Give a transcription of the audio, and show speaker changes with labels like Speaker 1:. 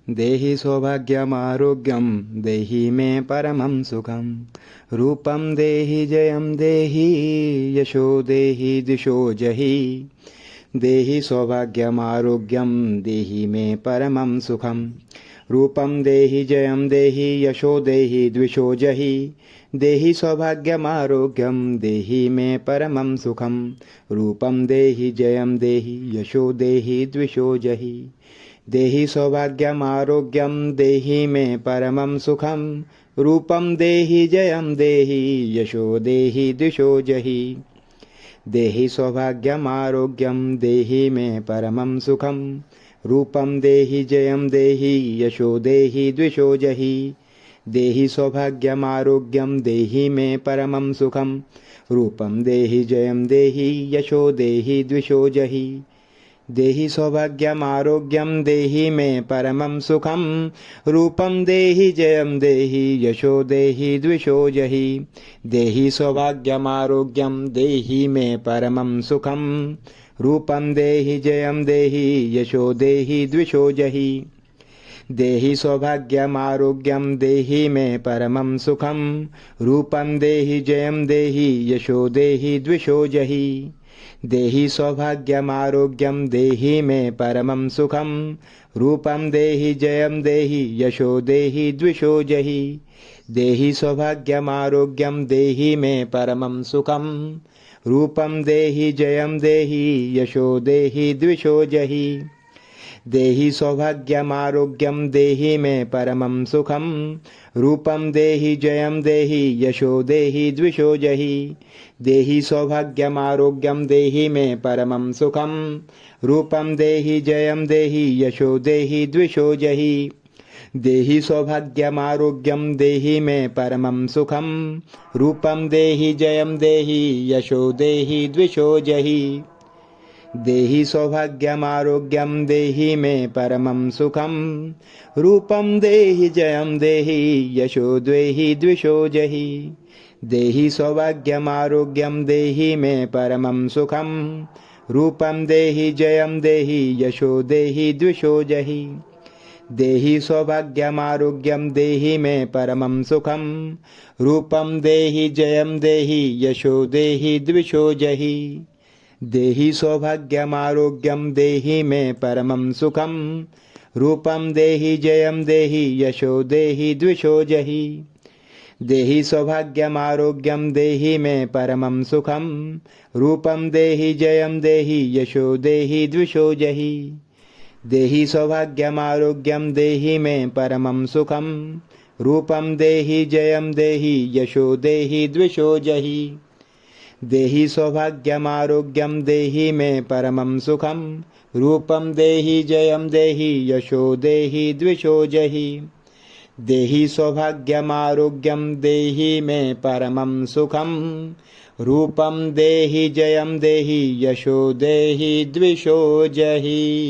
Speaker 1: देहि सौभाग्यमारोग्यं देहि मे परमं सुखं। रूपं देहि जयं देहि यशो देहि दिशो जहि। देहि सौभाग्यमारोग्यं देहि मे परमं सुखं। रूपं देहि जयं देहि यशो देहि द्विषो जहि। देहि सौभाग्यमारोग्यं देहि मे परमं सुखं। रूपं देहि जयं देहि यशो देहि द्विषो जहि। देहि सौभाग्यमारोग्यं देहि मे परमं सुखं। रूपं देहि जयं देहि यशो देहि द्विषो जहि। देहि सौभाग्यमारोग्यं देहि मे परमं सुखं। रूपं देहि जयं देहि यशो देहि द्विषो जहि। देहि सौभाग्यमारोग्यं देहि मे परमं सुखं। रूपं देहि जयं देहि यशो देहि द्विषो जहि। देहि सौभाग्यमारोग्यं देहि मे परमं सुखं। रूपं देहि जयं देहि यशो देहि द्विषो जहि। देहि सौभाग्यमारोग्यं देहि मे परमं सुखं। रूपं देहि जयं देहि यशो देहि द्विषो जहि। देहि सौभाग्यमारोग्यं देहि मे परमं सुखं। रूपं देहि जयं देहि यशो देहि द्विषो जहि। देहि सौभाग्यमारोग्यं देहि मे परमं सुखं। रूपं देहि जयं देहि यशो देहि द्विषो जहि। देहि सौभाग्यमारोग्यं देहि मे परमं सुखं। रूपं देहि जयं देहि यशो देहि द्विषो जहि। देहि सौभाग्यमारोग्यं देहि मे परमं सुखं। रूपं देहि जयं देहि यशो देहि द्विषो जहि। देहि सौभाग्यमारोग्यं देहि मे परमं सुखं। रूपं देहि जयं देहि यशो देहि द्विषो जहि। देहि सौभाग्यमारोग्यं देहि मे परमं सुखं। रूपं देहि जयं देहि यशो देहि द्विषो जहि। देहि सौभाग्यमारोग्यं देहि मे परमं सुखं। रूपं देहि जयं देहि यशो देहि द्विषो जहि। देहि सौभाग्यमारोग्यं देहि मे परमं सुखं। रूपं देहि जयं देहि यशो देहि द्विषो जहि। देहि सौभाग्यमारोग्यं देहि मे परमं सुखं। रूपं देहि जयं देहि यशो देहि द्विषो जहि। देहि सौभाग्यमारोग्यं देहि मे परमं सुखं। रूपं देहि जयं देहि यशो देहि द्विषो जहि। देहि सौभाग्यमारोग्यं देहि मे परमं सुखं। रूपं देहि जयं देहि यशो देहि द्विषो जहि। देहि सौभाग्यमारोग्यं देहि मे परमं सुखं। रूपं देहि जयं देहि यशो देहि द्विषो जहि। देहि सौभाग्यमारोग्यं देहि मे परमं सुखं। रूपं देहि जयं देहि यशो देहि द्विषो जहि। देहि सौभाग्यमारोग्यं देहि मे परमं सुखं। रूपं देहि जयं देहि यशो देहि द्विषो जहि।